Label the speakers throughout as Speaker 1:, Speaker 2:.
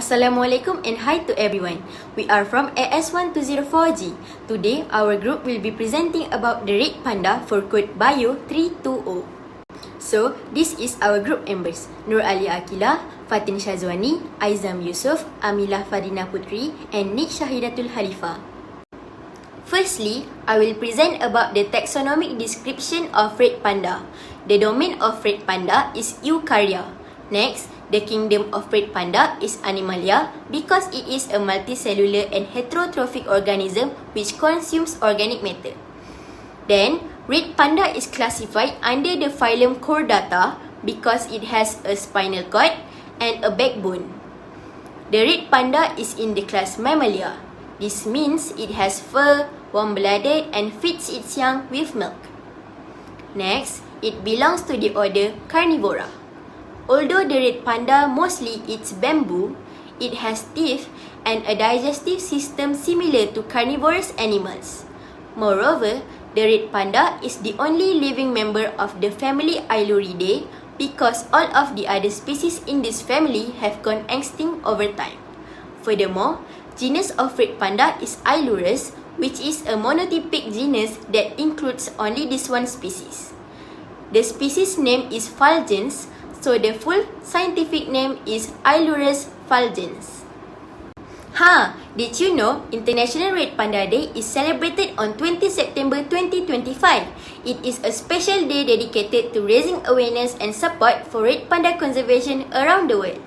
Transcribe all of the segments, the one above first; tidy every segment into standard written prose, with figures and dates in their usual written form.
Speaker 1: Assalamualaikum and hi to everyone. We are from AS120 Today, our group will be presenting about the red panda for code BIO320. So, this is our group members. Nur Ali Akila, Fatin Shazwani, Aizam Yusof, Amilah Fadina Putri, and Nik Shahidatul Halifa. Firstly, I will present about the taxonomic description of red panda. The domain of red panda is Eukarya. Next, the kingdom of red panda is Animalia because it is a multicellular and heterotrophic organism which consumes organic matter. Then, red panda is classified under the phylum Chordata because it has a spinal cord and a backbone. The red panda is in the class Mammalia. This means it has fur, warm-blooded, and feeds its young with milk. Next, it belongs to the order Carnivora. Although the red panda mostly eats bamboo, it has teeth and a digestive system similar to carnivorous animals. Moreover, the red panda is the only living member of the family Ailuridae because all of the other species in this family have gone extinct over time. Furthermore, genus of red panda is Ailurus, which is a monotypic genus that includes only this one species. The species name is fulgens, so the full scientific name is Ailurus fulgens. Did you know International Red Panda Day is celebrated on 20 September 2025? It is a special day dedicated to raising awareness and support for red panda conservation around the world.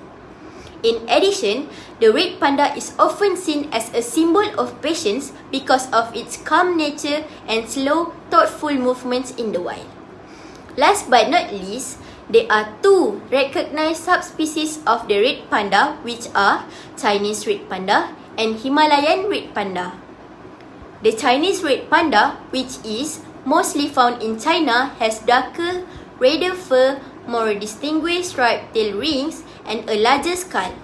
Speaker 1: In addition, the red panda is often seen as a symbol of patience because of its calm nature and slow, thoughtful movements in the wild. Last but not least, there are two recognized subspecies of the red panda, which are Chinese red panda and Himalayan red panda. The Chinese red panda, which is mostly found in China, has darker, redder fur, more distinguished striped tail rings, and a larger skull,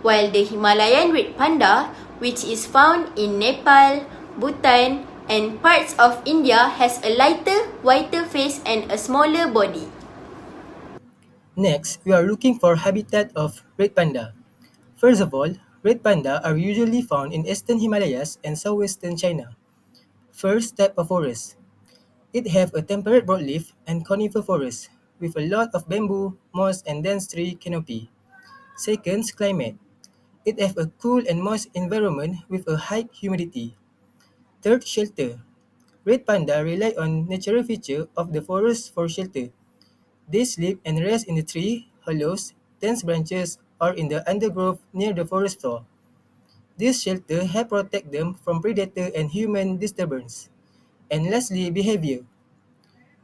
Speaker 1: while the Himalayan red panda, which is found in Nepal, Bhutan, and parts of India, has a lighter, whiter face and a smaller body.
Speaker 2: Next, we are looking for habitat of red panda. First of all, red panda are usually found in eastern Himalayas and southwestern China. First type of forest. It have a temperate broadleaf and conifer forest with a lot of bamboo, moss, and dense tree canopy. Second, climate. It have a cool and moist environment with a high humidity. Third, shelter. Red panda rely on natural feature of the forest for shelter. They sleep and rest in the tree, hollows, dense branches, or in the undergrowth near the forest floor. This shelter help protect them from predator and human disturbance. And lastly, behavior.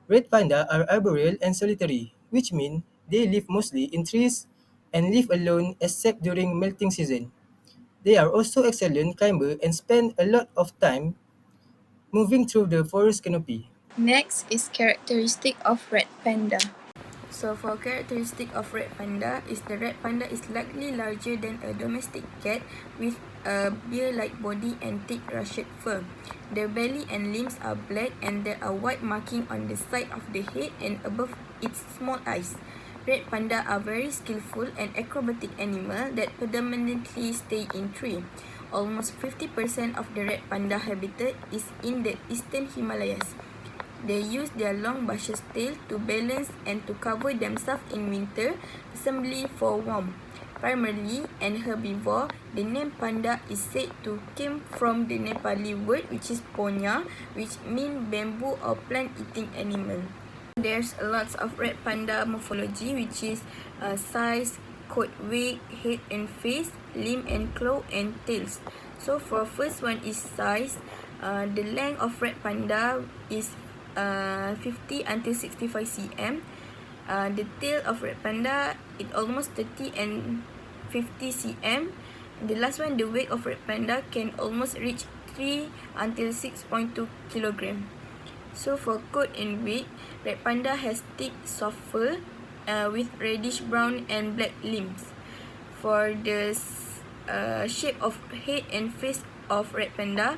Speaker 2: Red panda are arboreal and solitary, which mean they live mostly in trees and live alone except during melting season. They are also excellent climber and spend a lot of time moving through the forest canopy.
Speaker 3: Next is characteristic of red panda.
Speaker 4: So for characteristic of red panda is the red panda is slightly larger than a domestic cat with a bear-like body and thick russet fur. The belly and limbs are black and there are white marking on the side of the head and above its small eyes. Red panda are very skillful and acrobatic animal that predominantly stay in tree. Almost 50% of the red panda habitat is in the eastern Himalayas. They use their long bushy tail to balance and to cover themselves in winter, possibly for warmth. Primarily an herbivore, the name panda is said to come from the Nepali word which is ponya, which means bamboo or plant-eating animal. There's a lot of red panda morphology, which is size, coat weight, head and face, limb and claw and tails. So for first one is size. The length of red panda is 50 until 65 cm. The tail of red panda is almost 30 and 50 cm. The last one, the weight of red panda can almost reach 3 until 6.2 kg. So for coat and weight, red panda has thick soft fur with reddish brown and black limbs. For the shape of head and face of red panda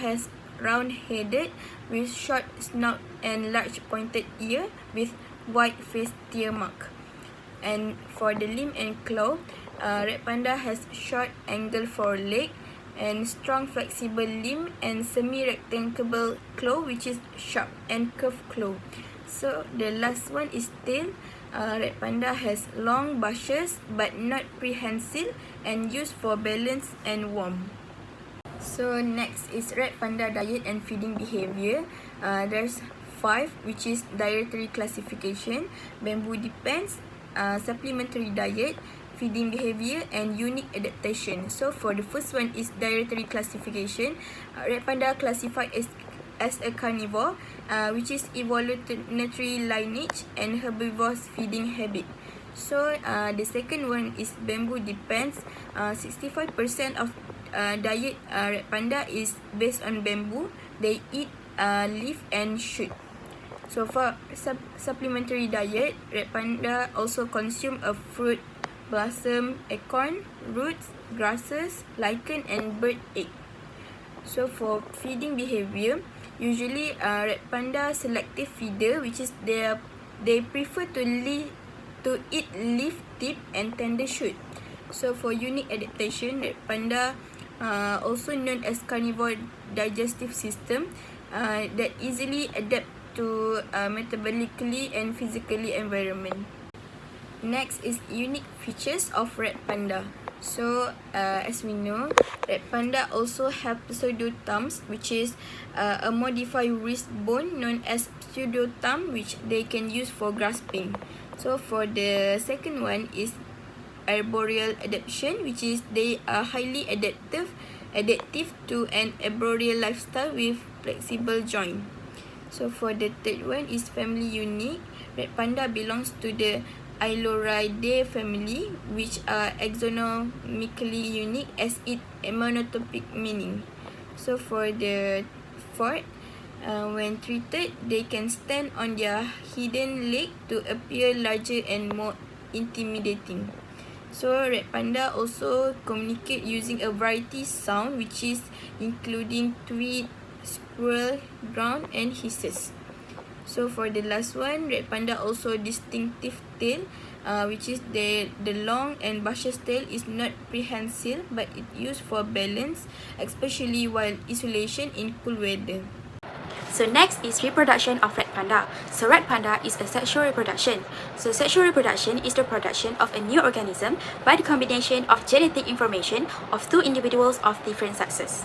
Speaker 4: has round-headed with short snout and large pointed ear with white face tear mark. And for the limb and claw, red panda has short angle foreleg and strong flexible limb and semi-rectangular claw, which is sharp and curved claw. So the last one is tail. Red panda has long bushes but not prehensile and used for balance and warmth. So next is red panda diet and feeding behavior. There's 5, which is dietary classification, bamboo depends, supplementary diet, feeding behavior, and unique adaptation. So for the first one is dietary classification. Red panda classified as a carnivore, which is evolutionary lineage and herbivorous feeding habit. So the second one is bamboo depends. 65% of diet red panda is based on bamboo. They eat leaf and shoot. So for supplementary diet, red panda also consume a fruit, blossom, acorn, roots, grasses, lichen, and bird egg. So for feeding behavior, usually red panda selective feeder, which is they prefer to eat leaf tip and tender shoot. So for unique adaptation, red panda also known as carnivore digestive system that easily adapt to metabolically and physically environment. Next is unique features of red panda. So as we know, red panda also have pseudo-thumbs, which is a modified wrist bone known as pseudo-thumb, which they can use for grasping. So for the second one is arboreal adaptation, which is they are highly adaptive to an arboreal lifestyle with flexible joint. So for the third one is family unique. Red panda belongs to the Ailuridae family, which are axonomically unique as it monotypic meaning. So for the fourth, when treated, they can stand on their hidden leg to appear larger and more intimidating. So red panda also communicate using a variety sound, which is including tweet, squirrel, growl, and hisses. So for the last one, red panda also distinctive tail, which is the long and bushy tail is not prehensile, but it used for balance, especially while isolation in cool weather.
Speaker 1: So next is reproduction of red panda. So red panda is a sexual reproduction. So sexual reproduction is the production of a new organism by the combination of genetic information of two individuals of different sexes.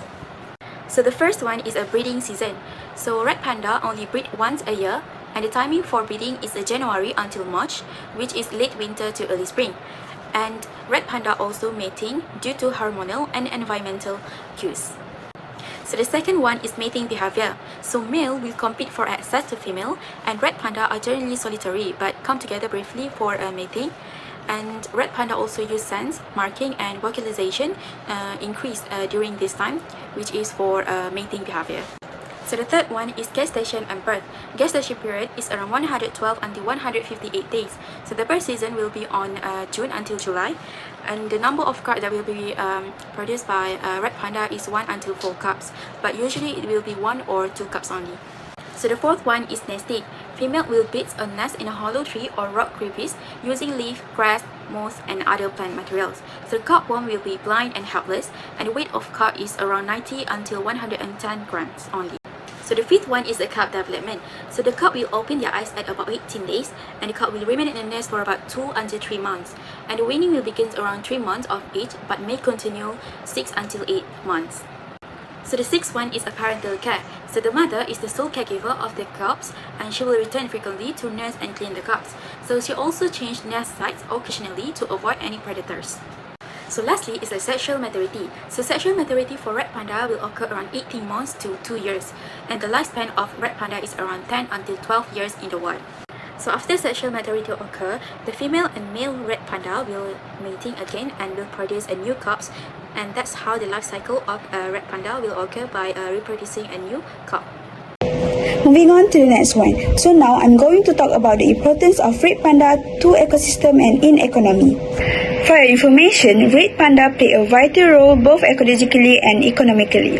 Speaker 1: So the first one is a breeding season. So red panda only breed once a year, and the timing for breeding is January until March, which is late winter to early spring. And red panda also mating due to hormonal and environmental cues. So the second one is mating behavior. So male will compete for access to female, and red panda are generally solitary but come together briefly for mating. And red panda also use sense, marking, and vocalization increase during this time, which is for mating behavior. So the third one is gestation and birth. Gestation period is around 112 until 158 days. So the birth season will be on June until July, and the number of cubs that will be produced by red panda is 1 until 4 cubs, but usually it will be 1 or 2 cubs only. So the fourth one is nesting. Female will build a nest in a hollow tree or rock crevice using leaf, grass, moss, and other plant materials. So the cubworm will be blind and helpless, and the weight of cub is around 90 until 110 grams only. So the fifth one is the cub development. So the cub will open their eyes at about 18 days, and the cub will remain in the nest for about 2 until 3 months. And the weaning will begin around 3 months of age, but may continue 6 until 8 months. So the sixth one is a parental care. So the mother is the sole caregiver of the cubs, and she will return frequently to nurse and clean the cubs. So she also changes nest sites occasionally to avoid any predators. So lastly is the sexual maturity. So sexual maturity for red panda will occur around 18 months to 2 years, and the lifespan of red panda is around 10 until 12 years in the wild. So after sexual maturity occur, the female and male red panda will mating again and will produce a new cubs, and that's how the life cycle of a red panda will occur by reproducing a new cub.
Speaker 5: Moving on to the next one. So now I'm going to talk about the importance of red panda to ecosystem and in economy. For your information, red panda play a vital role both ecologically and economically.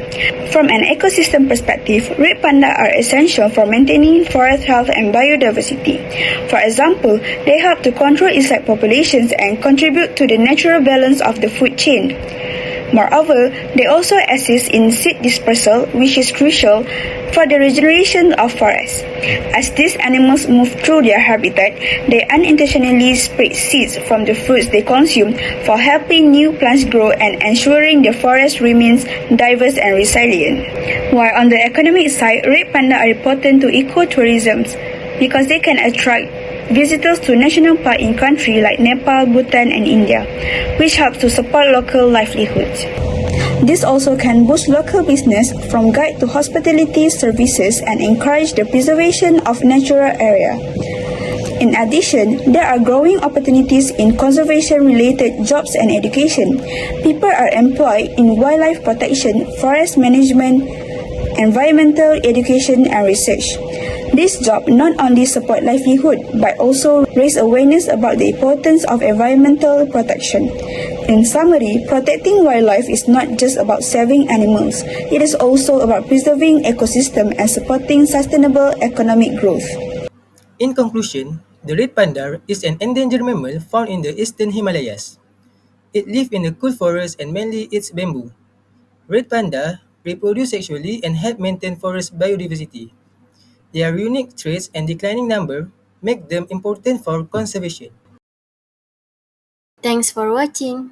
Speaker 5: From an ecosystem perspective, red panda are essential for maintaining forest health and biodiversity. For example, they help to control insect populations and contribute to the natural balance of the food chain. Moreover, they also assist in seed dispersal, which is crucial for the regeneration of forests. As these animals move through their habitat, they unintentionally spread seeds from the fruits they consume for helping new plants grow and ensuring the forest remains diverse and resilient. While on the economic side, red panda are important to ecotourism because they can attract visitors to national parks in countries like Nepal, Bhutan, and India, which helps to support local livelihoods. This also can boost local business from guide to hospitality services and encourage the preservation of natural area. In addition, there are growing opportunities in conservation-related jobs and education. People are employed in wildlife protection, forest management, environmental education, and research. This job not only support livelihood but also raise awareness about the importance of environmental protection. In summary, protecting wildlife is not just about saving animals. It is also about preserving ecosystem and supporting sustainable economic growth.
Speaker 2: In conclusion, the red panda is an endangered mammal found in the eastern Himalayas. It lives in the cool forest and mainly eats bamboo. Red panda reproduce sexually and help maintain forest biodiversity. Their unique traits and declining number make them important for conservation.
Speaker 1: Thanks for watching.